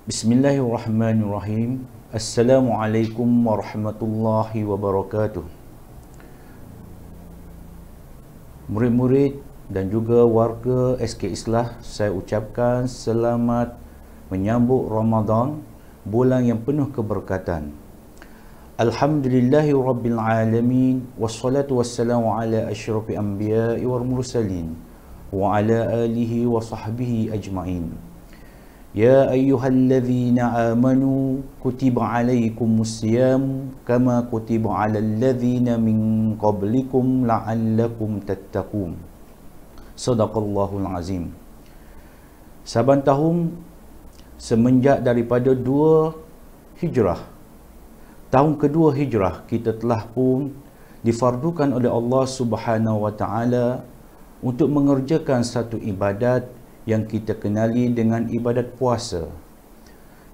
Bismillahirrahmanirrahim. Assalamualaikum warahmatullahi wabarakatuh. Murid-murid dan juga warga SK Islah, saya ucapkan selamat menyambut Ramadan, bulan yang penuh keberkatan. Alhamdulillahi rabbil alamin, wassalatu wassalamu ala asyrafil anbiya'i wal mursalin wa ala alihi wa sahbihi ajma'in. Ya ayyuhalladzina amanu kutiba alaikumus siyam kama kutiba alal ladzina min qablikum la'allakum tattaqun. Sadaqallahul azim. Saban tahun semenjak daripada 2 Hijrah, tahun kedua Hijrah, kita telah pun difardukan oleh Allah Subhanahu wa taala untuk mengerjakan satu ibadat yang kita kenali dengan ibadat puasa.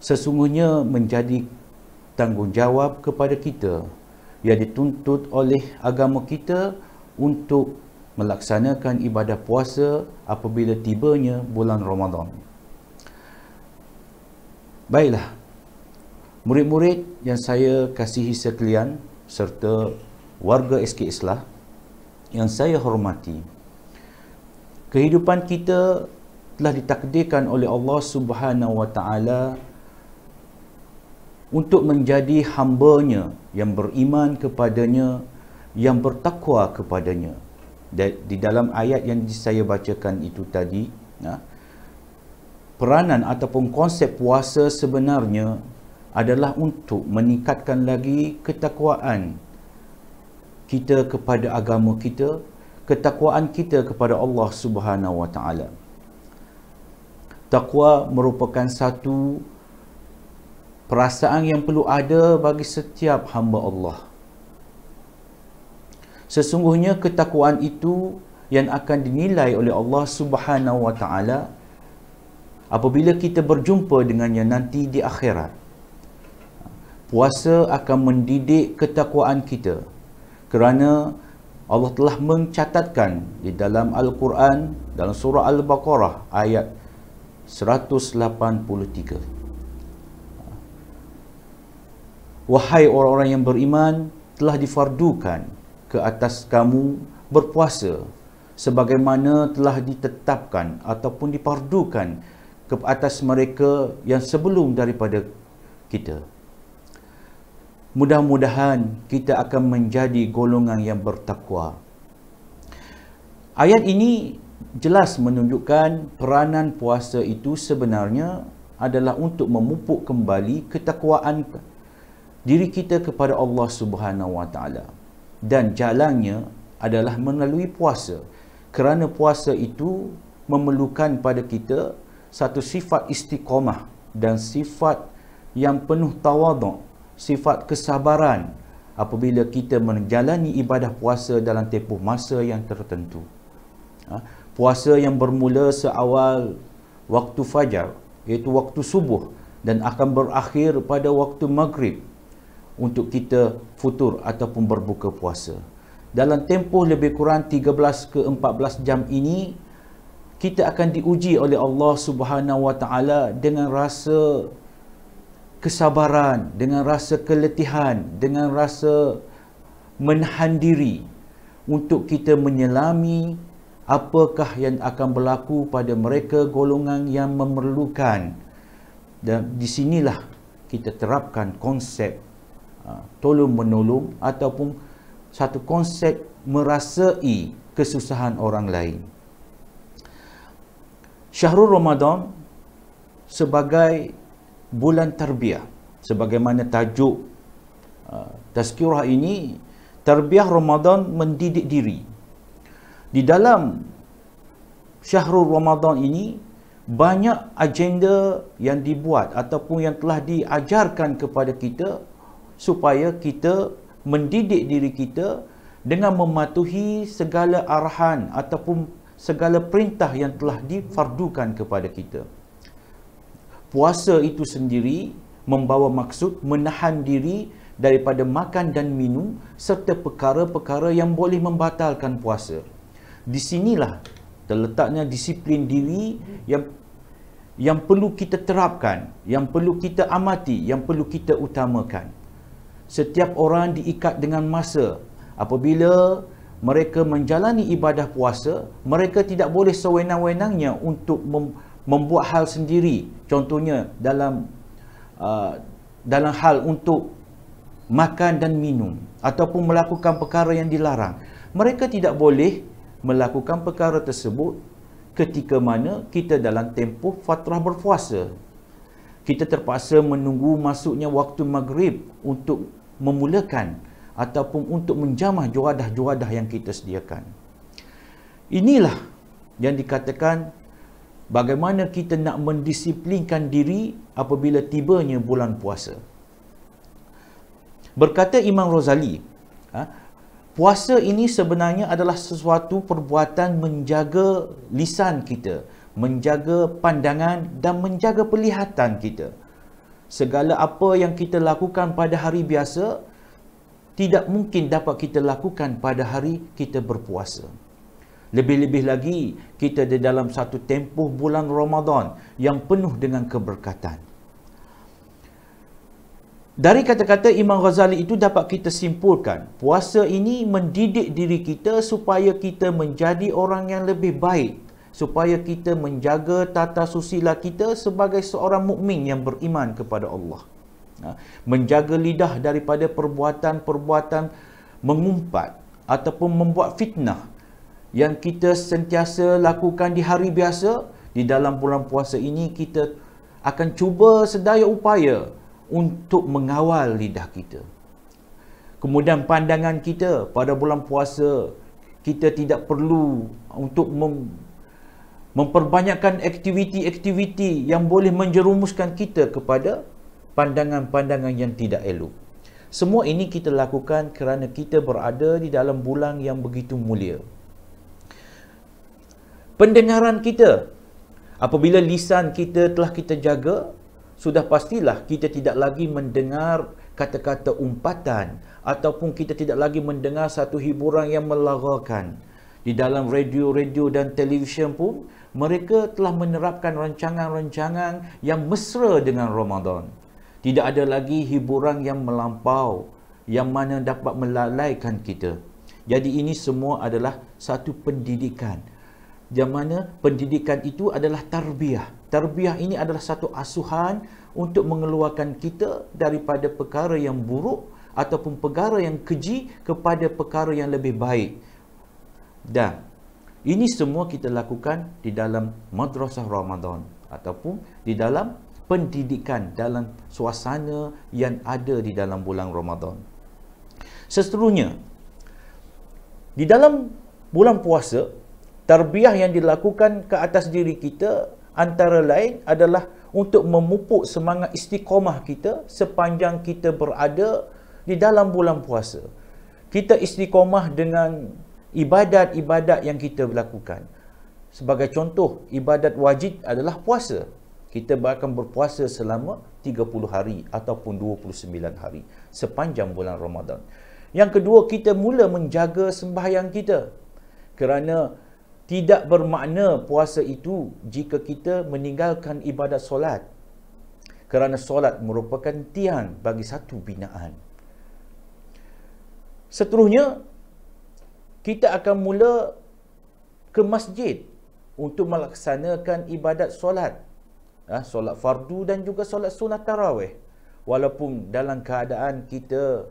Sesungguhnya menjadi tanggungjawab kepada kita yang dituntut oleh agama kita untuk melaksanakan ibadah puasa apabila tibanya bulan Ramadan. Baiklah, murid-murid yang saya kasihi sekalian serta warga SK Islah yang saya hormati, kehidupan kita telah ditakdirkan oleh Allah Subhanahu wa taala untuk menjadi hamba-Nya yang beriman kepadanya, yang bertakwa kepadanya. Di dalam ayat yang saya bacakan itu tadi, peranan ataupun konsep puasa sebenarnya adalah untuk meningkatkan lagi ketakwaan kita kepada agama kita, ketakwaan kita kepada Allah Subhanahu wa taala. Takwa merupakan satu perasaan yang perlu ada bagi setiap hamba Allah. Sesungguhnya ketakwaan itu yang akan dinilai oleh Allah Subhanahu wa taala apabila kita berjumpa dengannya nanti di akhirat. Puasa akan mendidik ketakwaan kita kerana Allah telah mencatatkan di dalam Al-Quran, dalam surah Al-Baqarah ayat 183. Wahai orang-orang yang beriman, telah difardukan ke atas kamu berpuasa sebagaimana telah ditetapkan ataupun difardukan ke atas mereka yang sebelum daripada kita. Mudah-mudahan kita akan menjadi golongan yang bertakwa. Ayat ini jelas menunjukkan peranan puasa itu sebenarnya adalah untuk memupuk kembali ketakwaan diri kita kepada Allah Subhanahu wa taala. Dan jalannya adalah melalui puasa. Kerana puasa itu memerlukan pada kita satu sifat istiqamah dan sifat yang penuh tawaduk, sifat kesabaran apabila kita menjalani ibadah puasa dalam tempoh masa yang tertentu. Puasa yang bermula seawal waktu fajar, iaitu waktu subuh, dan akan berakhir pada waktu maghrib untuk kita futur ataupun berbuka puasa. Dalam tempoh lebih kurang 13 ke 14 jam ini, kita akan diuji oleh Allah Subhanahu wa taala dengan rasa kesabaran, dengan rasa keletihan, dengan rasa menahan diri untuk kita menyelami apakah yang akan berlaku pada mereka golongan yang memerlukan. Dan di sinilah kita terapkan konsep tolong-menolong ataupun satu konsep merasai kesusahan orang lain. Syahrul Ramadan sebagai bulan tarbiyah, sebagaimana tajuk tazkirah ini, tarbiyah Ramadan mendidik diri. Di dalam Syahrul Ramadan ini banyak agenda yang dibuat ataupun yang telah diajarkan kepada kita supaya kita mendidik diri kita dengan mematuhi segala arahan ataupun segala perintah yang telah difardukan kepada kita. Puasa itu sendiri membawa maksud menahan diri daripada makan dan minum serta perkara-perkara yang boleh membatalkan puasa. Di sinilah terletaknya disiplin diri yang perlu kita terapkan, yang perlu kita amati, yang perlu kita utamakan. Setiap orang diikat dengan masa. Apabila mereka menjalani ibadah puasa, mereka tidak boleh sewenang-wenangnya untuk membuat hal sendiri. Contohnya dalam hal untuk makan dan minum ataupun melakukan perkara yang dilarang. Mereka tidak boleh melakukan perkara tersebut ketika mana kita dalam tempoh fatrah berpuasa. Kita terpaksa menunggu masuknya waktu maghrib untuk memulakan ataupun untuk menjamah juadah-juadah yang kita sediakan. Inilah yang dikatakan bagaimana kita nak mendisiplinkan diri apabila tibanya bulan puasa. Berkata Imam Ghazali, puasa ini sebenarnya adalah sesuatu perbuatan menjaga lisan kita, menjaga pandangan dan menjaga penglihatan kita. Segala apa yang kita lakukan pada hari biasa tidak mungkin dapat kita lakukan pada hari kita berpuasa. Lebih-lebih lagi kita di dalam satu tempoh bulan Ramadan yang penuh dengan keberkatan. Dari kata-kata Imam Ghazali itu dapat kita simpulkan, puasa ini mendidik diri kita supaya kita menjadi orang yang lebih baik, supaya kita menjaga tata susila kita sebagai seorang mukmin yang beriman kepada Allah. Menjaga lidah daripada perbuatan-perbuatan mengumpat ataupun membuat fitnah yang kita sentiasa lakukan di hari biasa. Di dalam bulan puasa ini kita akan cuba sedaya upaya untuk mengawal lidah kita. Kemudian pandangan kita pada bulan puasa, kita tidak perlu untuk memperbanyakkan aktiviti-aktiviti yang boleh menjerumuskan kita kepada pandangan-pandangan yang tidak elok. Semua ini kita lakukan kerana kita berada di dalam bulan yang begitu mulia. Pendengaran kita, apabila lisan kita telah kita jaga, sudah pastilah kita tidak lagi mendengar kata-kata umpatan ataupun kita tidak lagi mendengar satu hiburan yang melagakkan. Di dalam radio-radio dan televisyen pun mereka telah menerapkan rancangan-rancangan yang mesra dengan Ramadan. Tidak ada lagi hiburan yang melampau yang mana dapat melalaikan kita. Jadi ini semua adalah satu pendidikan. Yang mana pendidikan itu adalah tarbiyah. Tarbiyah ini adalah satu asuhan untuk mengeluarkan kita daripada perkara yang buruk ataupun perkara yang keji kepada perkara yang lebih baik. Dan ini semua kita lakukan di dalam madrasah Ramadan ataupun di dalam pendidikan dalam suasana yang ada di dalam bulan Ramadan. Seterusnya, di dalam bulan puasa, tarbiyah yang dilakukan ke atas diri kita antara lain adalah untuk memupuk semangat istiqamah kita sepanjang kita berada di dalam bulan puasa. Kita istiqamah dengan ibadat-ibadat yang kita lakukan. Sebagai contoh, ibadat wajib adalah puasa. Kita akan berpuasa selama 30 hari ataupun 29 hari sepanjang bulan Ramadan. Yang kedua, kita mula menjaga sembahyang kita. Kerana tidak bermakna puasa itu jika kita meninggalkan ibadat solat. Kerana solat merupakan tiang bagi satu binaan. Seterusnya, kita akan mula ke masjid untuk melaksanakan ibadat solat. Solat fardu dan juga solat sunat tarawih. Walaupun dalam keadaan kita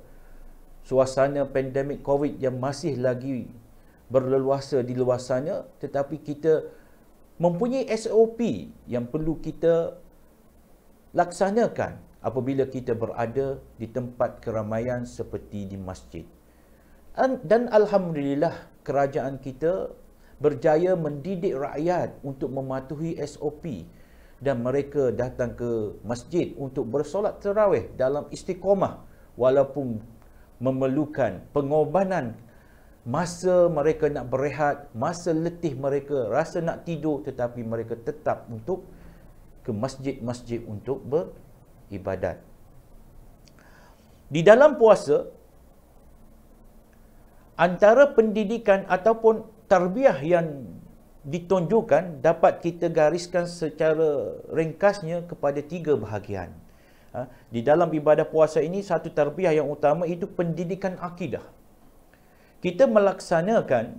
suasana pandemik COVID yang masih lagi berleluasa di luar sana, tetapi kita mempunyai SOP yang perlu kita laksanakan apabila kita berada di tempat keramaian seperti di masjid. Dan alhamdulillah, kerajaan kita berjaya mendidik rakyat untuk mematuhi SOP dan mereka datang ke masjid untuk bersolat tarawih dalam istiqamah walaupun memerlukan pengorbanan. Masa mereka nak berehat, masa letih mereka rasa nak tidur, tetapi mereka tetap untuk ke masjid-masjid untuk beribadat. Di dalam puasa, antara pendidikan ataupun tarbiyah yang ditunjukkan, dapat kita gariskan secara ringkasnya kepada 3 bahagian. Di dalam ibadah puasa ini, satu tarbiyah yang utama itu pendidikan akidah. Kita melaksanakan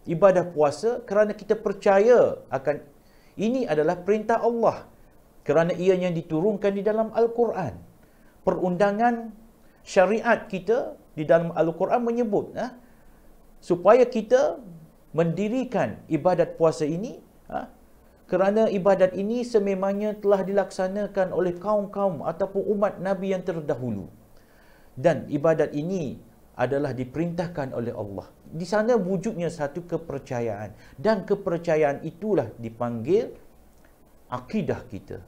ibadah puasa kerana kita percaya akan ini adalah perintah Allah, kerana ia yang diturunkan di dalam Al-Quran. Perundangan syariat kita di dalam Al-Quran menyebut supaya kita mendirikan ibadat puasa ini, kerana ibadat ini sememangnya telah dilaksanakan oleh kaum-kaum ataupun umat Nabi yang terdahulu. Dan ibadat ini adalah diperintahkan oleh Allah. Di sana wujudnya satu kepercayaan. Dan kepercayaan itulah dipanggil akidah kita,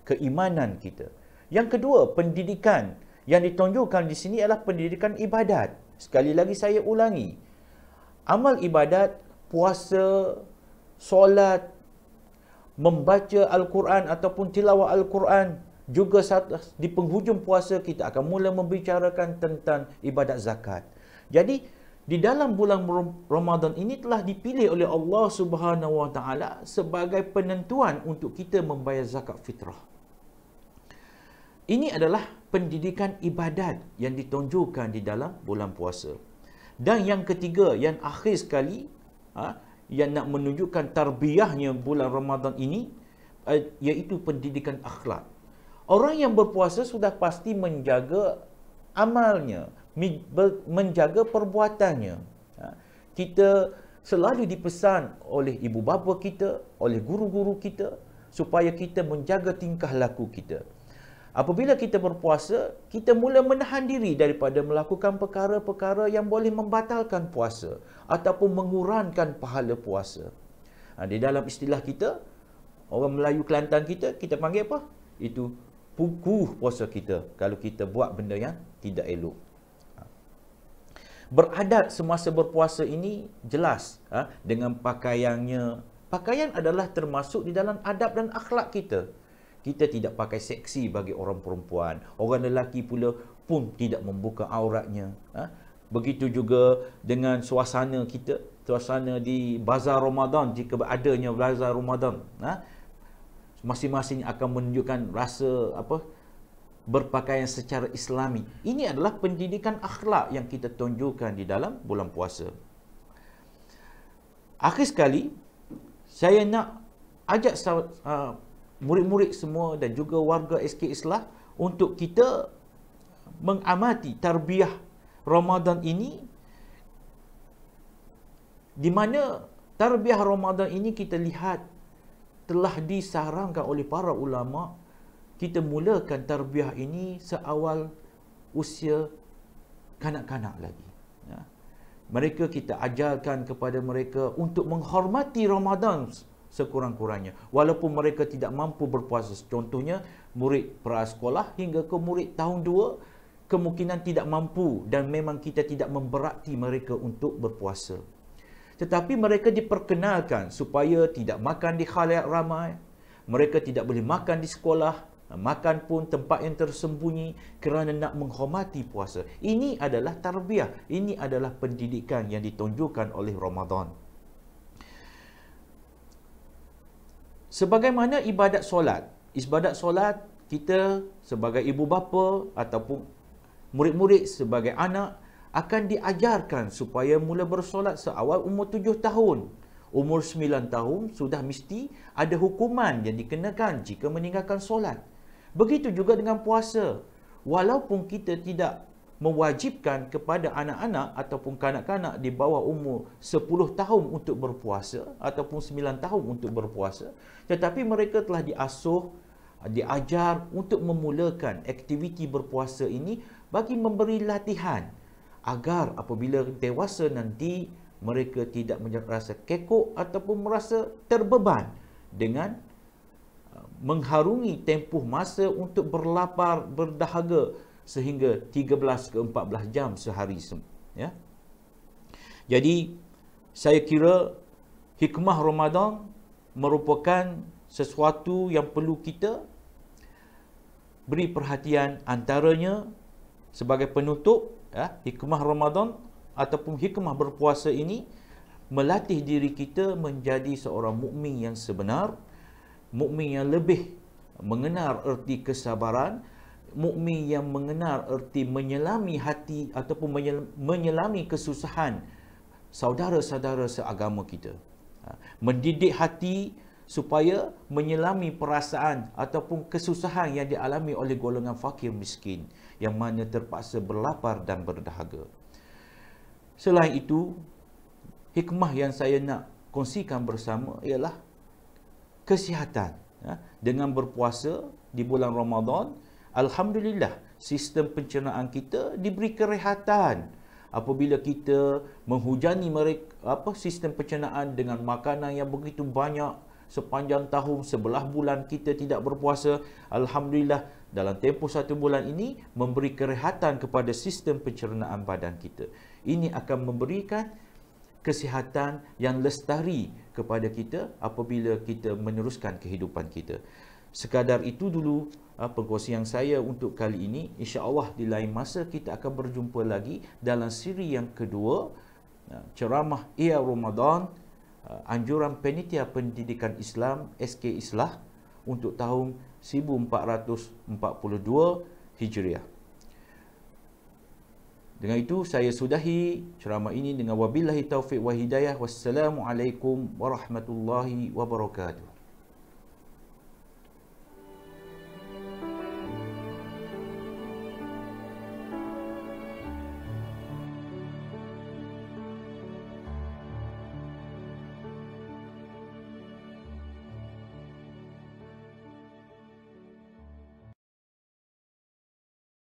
keimanan kita. Yang kedua, pendidikan yang ditunjukkan di sini adalah pendidikan ibadat. Sekali lagi saya ulangi, amal ibadat, puasa, solat, membaca Al-Quran ataupun tilawah Al-Quran, juga di penghujung puasa kita akan mula membicarakan tentang ibadat zakat. Jadi di dalam bulan Ramadan ini telah dipilih oleh Allah Subhanahu Wa Taala sebagai penentuan untuk kita membayar zakat fitrah. Ini adalah pendidikan ibadat yang ditunjukkan di dalam bulan puasa. Dan yang ketiga, yang akhir sekali, yang nak menunjukkan tarbiyahnya bulan Ramadan ini, iaitu pendidikan akhlak. Orang yang berpuasa sudah pasti menjaga amalnya, menjaga perbuatannya. Kita selalu dipesan oleh ibu bapa kita, oleh guru-guru kita, supaya kita menjaga tingkah laku kita. Apabila kita berpuasa, kita mula menahan diri daripada melakukan perkara-perkara yang boleh membatalkan puasa ataupun mengurangkan pahala puasa. Di dalam istilah kita, orang Melayu Kelantan kita panggil apa? Itu puguh puasa kita kalau kita buat benda yang tidak elok. Beradat semasa berpuasa ini jelas dengan pakaiannya. Pakaian adalah termasuk di dalam adab dan akhlak kita. Kita tidak pakai seksi bagi orang perempuan. Orang lelaki pula pun tidak membuka auratnya. Begitu juga dengan suasana kita, suasana di bazar Ramadan, jika adanya bazar Ramadan. Masing-masing akan menunjukkan rasa berpakaian secara Islami. Ini adalah pendidikan akhlak yang kita tunjukkan di dalam bulan puasa. Akhir sekali, saya nak ajak murid-murid semua dan juga warga SK Islah untuk kita mengamati tarbiyah Ramadan ini, di mana tarbiyah Ramadan ini kita lihat telah disarankan oleh para ulama. Kita mulakan tarbiyah ini seawal usia kanak-kanak lagi. Mereka kita ajarkan kepada mereka untuk menghormati Ramadan sekurang-kurangnya, walaupun mereka tidak mampu berpuasa. Contohnya murid prasekolah hingga ke murid tahun 2 kemungkinan tidak mampu, dan memang kita tidak memberati mereka untuk berpuasa. Tetapi mereka diperkenalkan supaya tidak makan di khalayak ramai. Mereka tidak boleh makan di sekolah, makan pun tempat yang tersembunyi, kerana nak menghormati puasa. Ini adalah tarbiyah, ini adalah pendidikan yang ditunjukkan oleh Ramadan. Sebagaimana ibadat solat. Ibadat solat, kita sebagai ibu bapa ataupun murid-murid sebagai anak akan diajarkan supaya mula bersolat seawal umur 7 tahun. Umur 9 tahun sudah mesti ada hukuman yang dikenakan jika meninggalkan solat. Begitu juga dengan puasa. Walaupun kita tidak mewajibkan kepada anak-anak ataupun kanak-kanak di bawah umur 10 tahun untuk berpuasa ataupun 9 tahun untuk berpuasa, tetapi mereka telah diasuh, diajar untuk memulakan aktiviti berpuasa ini bagi memberi latihan agar apabila dewasa nanti mereka tidak merasa kekok ataupun merasa terbeban dengan mengharungi tempoh masa untuk berlapar, berdahaga sehingga 13 ke 14 jam sehari. Jadi saya kira hikmah Ramadan merupakan sesuatu yang perlu kita beri perhatian. Antaranya sebagai penutup, hikmah Ramadan ataupun hikmah berpuasa ini melatih diri kita menjadi seorang mukmin yang sebenar, mukmin yang lebih mengenal erti kesabaran, mukmin yang mengenal erti menyelami hati ataupun menyelami kesusahan saudara-saudara seagama kita. Mendidik hati supaya menyelami perasaan ataupun kesusahan yang dialami oleh golongan fakir miskin yang mana terpaksa berlapar dan berdahaga. Selain itu, hikmah yang saya nak kongsikan bersama ialah kesihatan. Dengan berpuasa di bulan Ramadan, alhamdulillah sistem pencernaan kita diberi kerehatan. Apabila kita menghujani mereka sistem pencernaan dengan makanan yang begitu banyak sepanjang tahun, 11 bulan kita tidak berpuasa, alhamdulillah dalam tempoh 1 bulan ini memberi kerehatan kepada sistem pencernaan badan kita. Ini akan memberikan kesihatan yang lestari kepada kita apabila kita meneruskan kehidupan kita. Sekadar itu dulu perkongsian saya untuk kali ini. InsyaAllah di lain masa kita akan berjumpa lagi dalam siri yang kedua, ceramah Ihya Ramadan, anjuran Panitia Pendidikan Islam SK Islah untuk tahun 1442 Hijriah. Dengan itu saya sudahi ceramah ini dengan wabillahi taufiq wa hidayah. Wassalamualaikum warahmatullahi wabarakatuh.